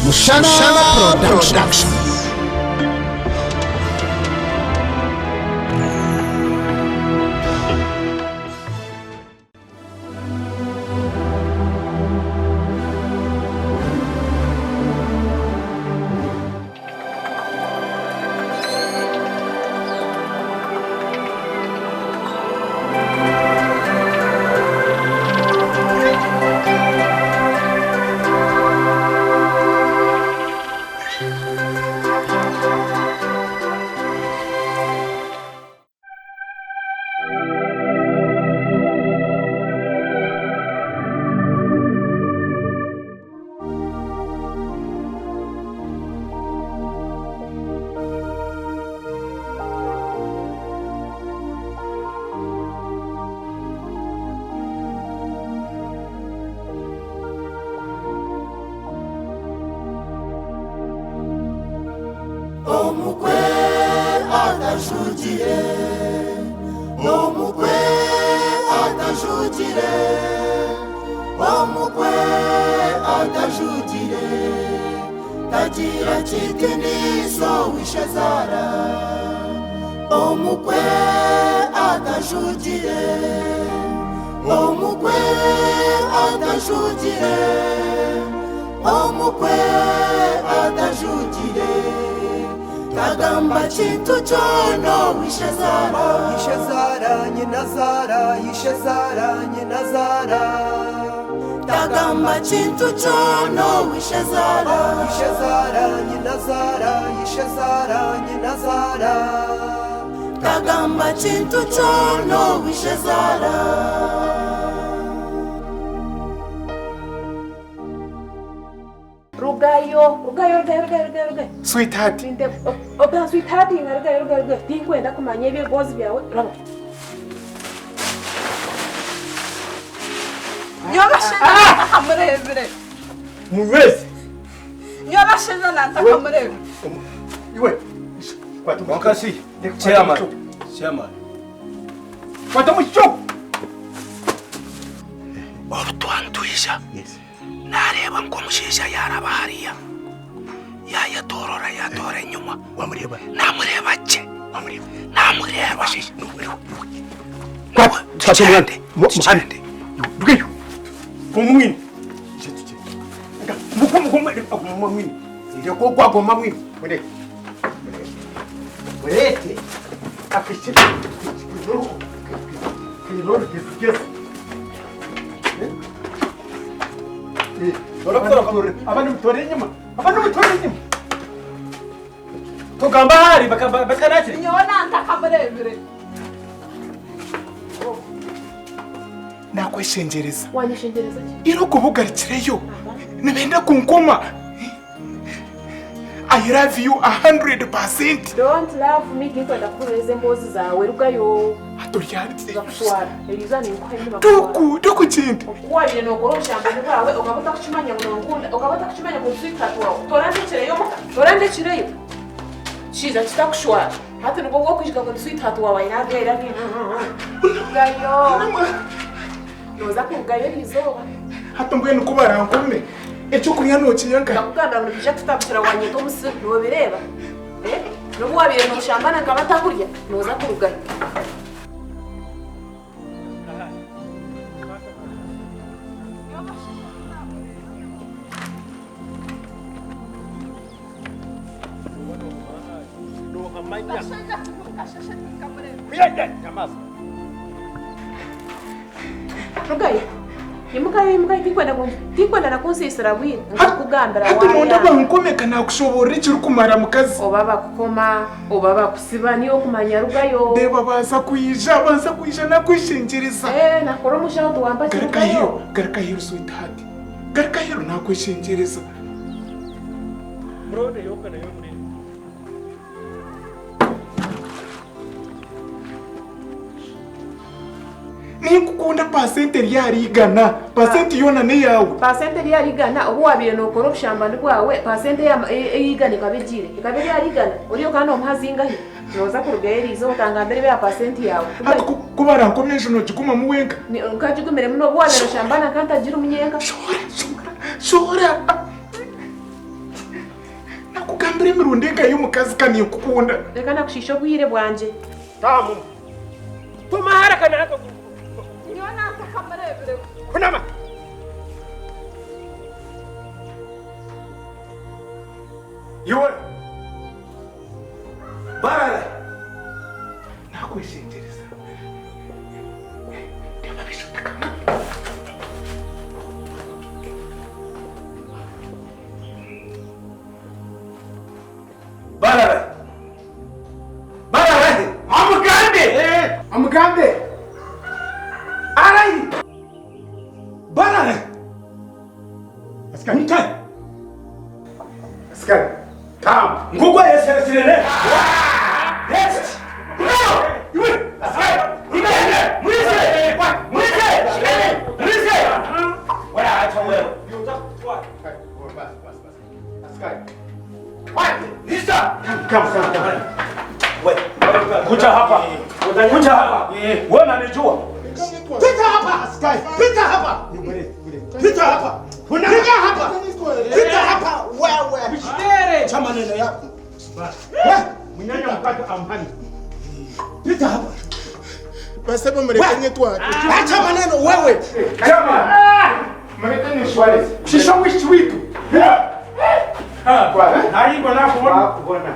Mushana Production. Kagamba chintu chono wishazara Yishazara nyinazara Yishazara nyinazara Kagamba chintu chono wishazara Yishazara nyinazara Yishazara nyinazara Kagamba chintu chono wishazara Rugayo. Sweetheart. Open sweetheart, Rugayo. Think when that come and you goes via rubber. Mures. You're a You wait. What Wakasi, Chairman. What am I show? Ortuan Tuisha. Yes. Nareba nkomushisha yarabahariya. Yaya torora ya tore nyuma. Wamureba. Namureba che. Wamureba. Namureba. Kwa Chende. Rugayo. Kumwini. Mukumwini. Ndio kwa mwini. Mwende. Mwete. Afishe. Kilo kisikiasi. Abantu mutore nyuma. Tugamba hari bakanakiri. Nyona ntakamurebere. Nakweshengereza. Wanyeshengereza ki? Iro kubugarikireyo. Nibenda kunkoma. I love you 100%. Don't love me kinkwenda kureze mbozi zawe Rugayo. Atoryarite. Zakushwara. Elizani nkwende Tuku kindi. Kwabire nokorosha mbone bawe ukabata kuchimanya munongunda ukabata kuchimanya kuzwikatu wawe. Torandekireyo. Shiza kitakushwara. Hata nuko bwo kwishika ku sweetheart wawe yagera ni. Rugayo. Noza kugayo rizoba. Hata mbwene kubarankume. Echo kunya nokiyanka. Nakuganda ngo bisha tutabukira wanye to musi no bireba. No bwabire no shambana kabata kurya. Noza kurugayo. Rugayo. Imuka tikwenda nakunsisira bwira kugambira wawe. Hata nonda bankomeka nakushobora ikiri kumara mukazi. Obaba kukoma, obaba kusiba niyo kumanya Rugayo. Deba baza kuyija nakwishengereza. Nakora mushaho tuwamba Rugayo. Garukahiro sweetheart. Garukahiro nakwishengereza. Brode yokana yomuri. Nikukunda pasente yarigana. Pasente yona ne yawe. Pasente yarigana obu wabire nokora obushambani bwawe. Pasente yigana ikabegire. Ikabere yarigana. Uriyo kana omuhazinga hi. Noza kurugerizo utangambere bya pasente yawe. Kubara nkomeje no gikuma muwenga. Ni ukajigumire muno bwabire shambana kantagira umunyenga. Shora. uri mirundega y'umukazi kaniye kukunda reka nakushisha bwire bwanje tamu tuma haraka na haka niona akamarevere kunama yewe bara nakwishinjiriza ndeba bishaka bara amugande arai bara askari tam ngugwa yeseresirene yes iwe askari murise wala acha wewe askari Lisa come wewe kuja hapa wewe unanijua pita hapa askari pita hapa pita hapa pita hapa wewe cha maneno yako mnyanya mpaka amhani pita hapa basema mrekanye tu acha maneno wewe kama mrekanye shwari shishawishi witu na hivyo na kuona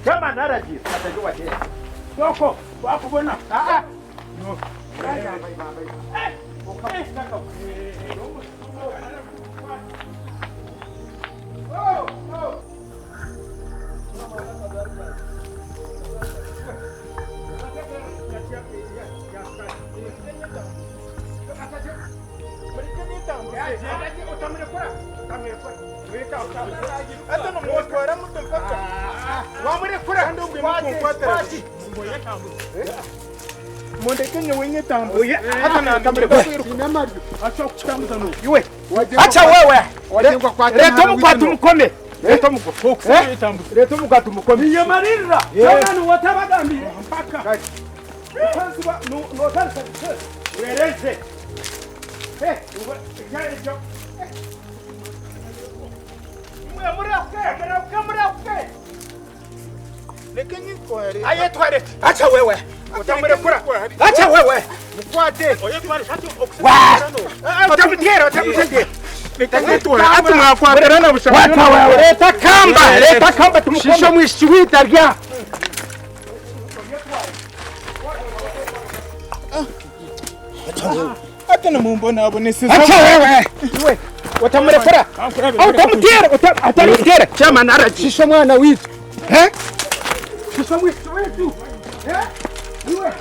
kama naraji atajua tena soko wako bwana acha wewe leta mkwatu mkome leta mkwatu mkome yamarira sana ni watabagambi mpaka kwanza no tarsa wereze jo acha wewe acha wewe mkwate leta kamba tumshisho mwishiwita rya hata na mumbona abonese acha wewe watamurekura utamutera atamutera chama narajisho mwana witu shisho mwishiwitu iwe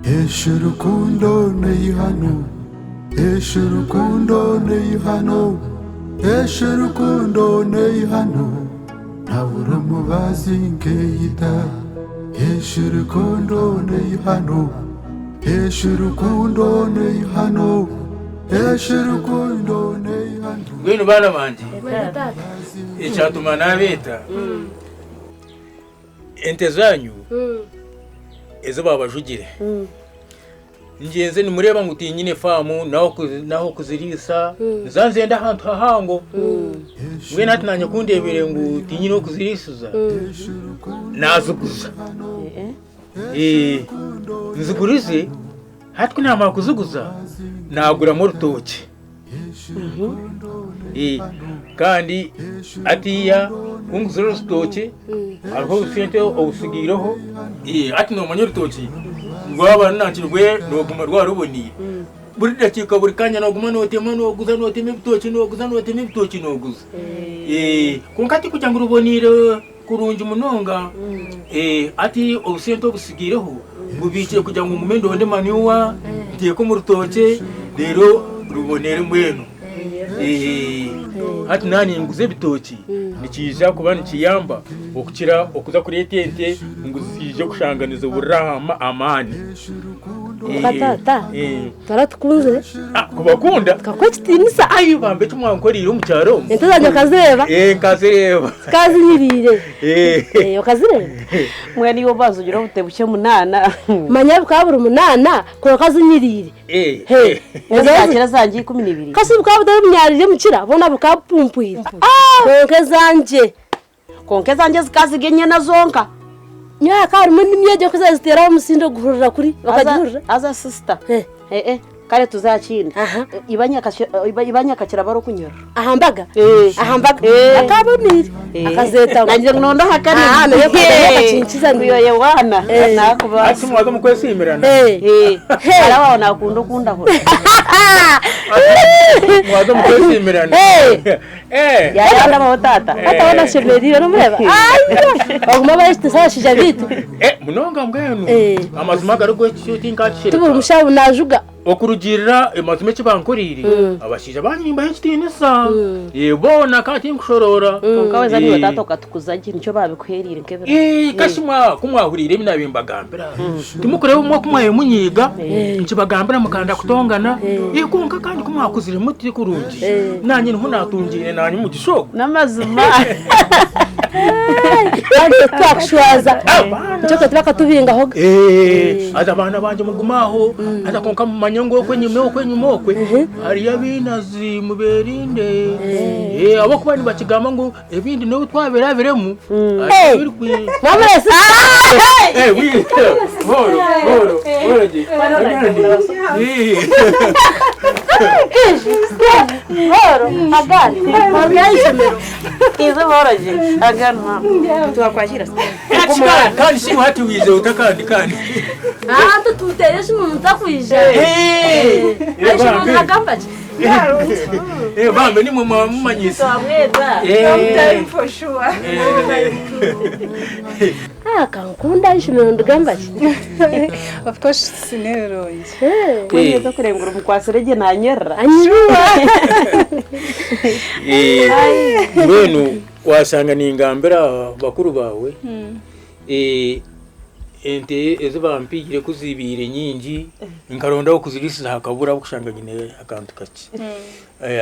Eshurukundo neihano Eshurukundo neihano Eshurukundo neihano Nabura mubazi ngeyita Eshurukundo neihano Eshurukundo neihano Eshurukundo neihano Ngwino bana banje icyatuma nabita ente zanyu ezo babajugire ngenze nimureba ngutinyine famu naho kuzirisa zanze nda hantu hahango ngwe nati nanye kundebere ngo tinyine no kuzirisuza nazuguza nzugurize hatwe nama kuzuguza nagura mu rutoke kandi atiya unguzura rutoke ariko usente obusigireho ati no manyorutoki rwaba nantirwe no guma rwaruboniye buri dakika buri kanya no guma no tema no guza no tema ibitoki no guza no tema ibitoki no guza kunkati kugira ngo rubonire kurunja munonga ati obusente obusigireho bubikire kugira ngo ngumendo onde maniwa ndiye ko mu rutoke rero rubonere mweno hati nani nguze bitoki nikija kuba nikiyamba okukira okuza kuri etente nguzije kushanganiza uburama amani Tata taratukunze kubakunda kakwekitinisa ayo bambe tumwankorira mu cyaro entazanya kazireba kazireba kazi nyirire okazireba mwe niyo bazugira butebuke munana manya bukabura munana ko kazi nyirire ezakira zangi 12 kasi bukabura myarire mukira bona bukapumpuira konke zanje zikazigenye nazonka nyaka ari muri myeje kuzazitera umusindo guhurira kuri bakagihurira aza sister kare tuzakina ibanya kacira baro kunyora ahambaga akabonire akazeta nanjye nondo hakane kacinchiza ndiyo yewana nakuba ati mwaga mukwesimirana arawa nakunda ho mwaga mukwesimirana yayanda mawotata atabona shemeriyo no mureba baguma bayistisashije bitu munonga mbwenu amazuma garugo cyuti ngakishira tubura umushabu najuga okurugirira amazume kibankorire abashije banyimba hitinisa yebona kati nkushorora ukaweza ni batatoka tukuzaje nico babikwerire nkebera kashimwa kumwahurire binabembagambira timukureba umwe kumwaye munyiga nkibagambira mukanda kutongana kunka kandi kumwakuzire muti kurungi nanye ntunatungire nanye mugishogo namazuma twakushwaza nicyo katubaka tubinga ho aza abana banje mugumaho aza konka mu manyongo kwenyuma hariya binazi muberinde abo kubani bakigamba ngo ebindi no twaberabiremu mwamurese boro agari bagayishemero izo boroje agana tuwakwashira kandi si hati wize utakandi tuteresha umuntu utakwije agambaje bambe ni mumanyisa twamweza for sure kankunda ishimero ndagambaje of course sineronje kweza kurengura umukwasirege nanyera mbenu wasanga ningambira bakuru bawe ente ezibampigire kuzibire nyingi nkarondaho kuzirisiza hakabura bukushanga nyine akantu kaki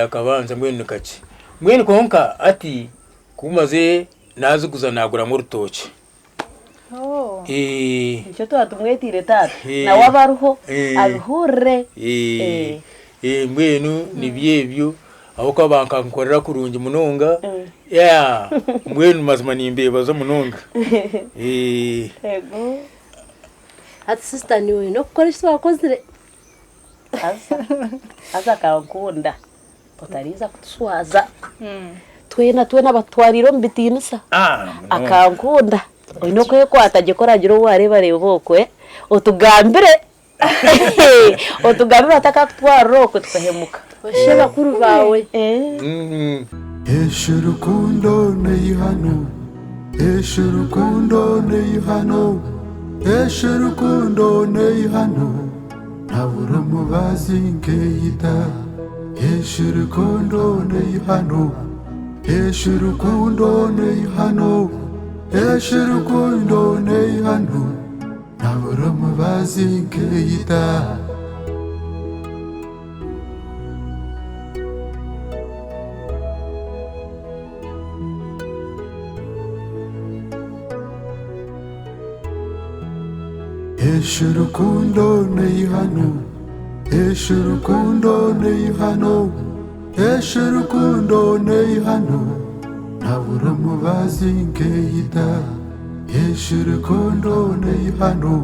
akabanza mbenu kaki mbenu konka ati kumaze naziguza nagura mu rutoki icyo tuhatumwetire tata na wabaruho abihure mbenu nibyebyo aho kabanka nkorera kurungi munonga mbenu mazima nimbeba zo munonga yego ati sister niwe no kukoresha wakozire aza kankunda potariza kutswaza twena batwariro mbitinisa akankunda ino kwe kwataje koragira wareba rebokwe otugambire ataka kutwaroko tukahemuka bashe bakuru bawe Eshurukundo neihano Eshurukundo neihano Eshurukundo neihano Nabura mubazi ngeyita Eshurukundo neihano Eshurukundo neihano Eshurukundo neihano Nabura mubazi ngeyita Eshurukundo neihano Eshurukundo neihano Eshurukundo neihano Nabura mubazi ngeyita Eshurukundo neihano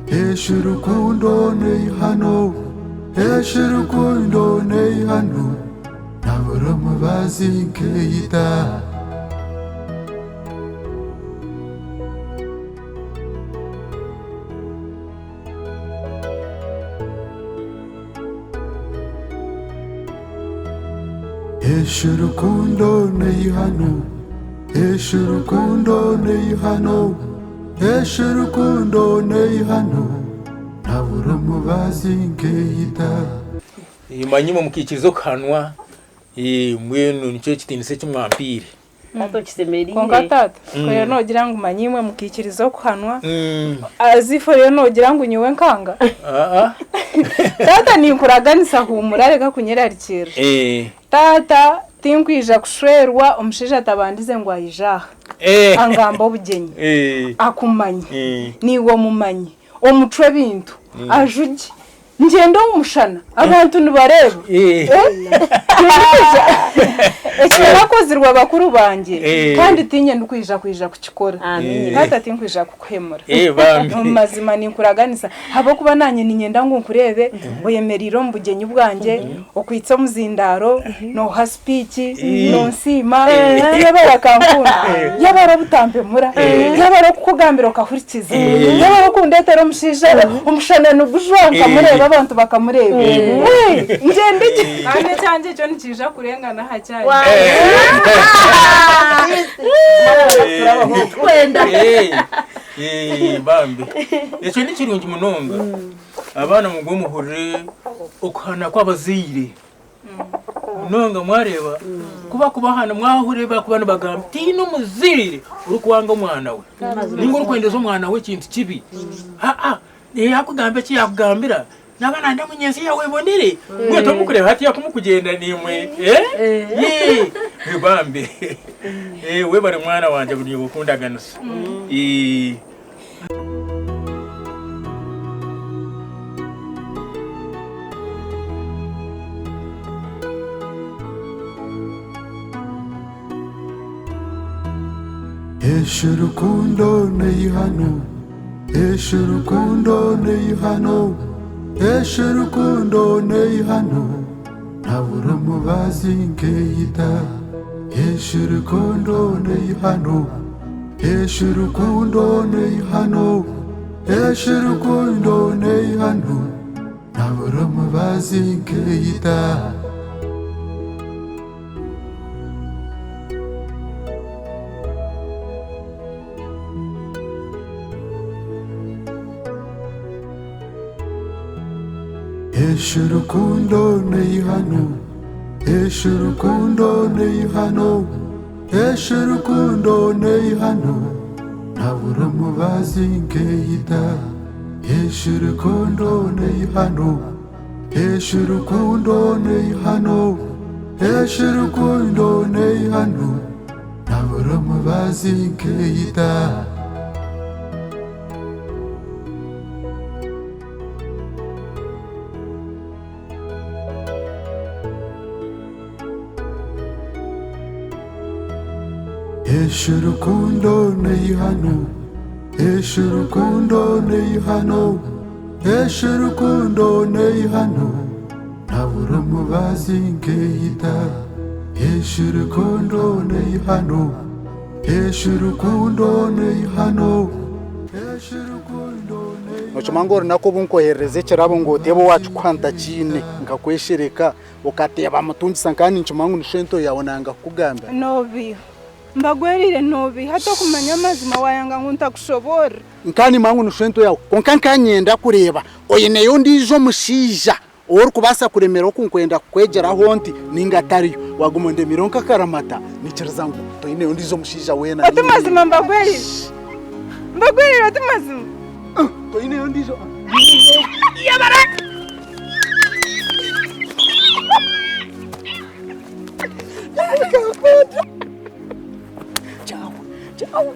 Eshurukundo neihano Eshurukundo neihano Nabura mubazi ngeyita Eshurukundo neihano Eshurukundo neihano Eshurukundo neihano Nabura mubazi ngeyita imanyimo mukikirizo kanwa Mwenu nicyo kitinise cy'umwampire. Tato kisemerire. Konka tata. Koyo nogira ngo umanyimwe mukikirizo kuhanwa. Azifo rero nogira ngo unyuwe nkanga. Tata ninkuraganisa humura reka kunyerarikira. Tata tinkwija kushwerwa umushija tabandize ngo ayijaha. Angamba obugenyi. Akumanye. Niwo mumanyi. Omutwe bintu. Ajugi. Ngendo umushana abantu nibareba ekera kozirwa bakuru banje kandi tinye ndukwijja kukikora tata tinkwija kukwemura mazima ninkuraganisa habo kuba nanye ninyenda ngo nkurebe oyemeriro mbugenyi bwanje okwitsa muzindaro no haspiki no nsima yabara kankunda yabara butampemura yabara kukugambira okahurikiza yabara kundetera umushija umushana nubujwanka mureba abantu bakamureba ngende ane cyanje cyo nikija kurengana hacyari bambe icyo ni kirungi munonga abana mugwe muhore okana kwabazire munonga mwareba kuba hana mwahure bakubana bagamba tino muzire uri kuwanga umwana we ningo uri kwendeza umwana we kintu kibi yakugamba ki yakugambira nabana ndamunyensi yawe bonere gweto mukureba hati yakumukugenda nimwe bambe we bari mwana wanje buri bukundaganisa Eshurukundo neihano Eshurukundo neihano Eshurukundo neihano Nabura mubazi nkeyita Eshurukundo neihano Eshurukundo neihano Eshurukundo neihano Nabura mubazi nkeyita Eshurukundo neihano Eshurukundo neihano Eshurukundo neihano Nabura mubazi nkeyita Eshurukundo neihano Eshurukundo neihano Eshurukundo neihano Nabura mubazi nkeyita Eshurukundo neihano Eshurukundo neihano Eshurukundo neihano Nabura mubazi nkeyita Eshurukundo neihano Eshurukundo neihano Eshurukundo neihano Nochimangori nako bunkohereze kirabo ngo tebo wacu kwanta kine ngakweshereka ukateba mutundisa nkani nchimangu nishento yawonanga kugamba nobi mbagwerire nobi hata kumanya amazima wayanga ngo ntakushobora nkani mangu nishento yawo konkankanyenda kureba oyeneyo ndijo mushija ori kubasa kuremera okunkwenda kwegera honti ningatariyo wagumonde mironka karamata nikiriza ngo toyineyo ndijo mushija wena ati mazima mbagwerire ati mazima toyineyo ndijo yabara Ciao.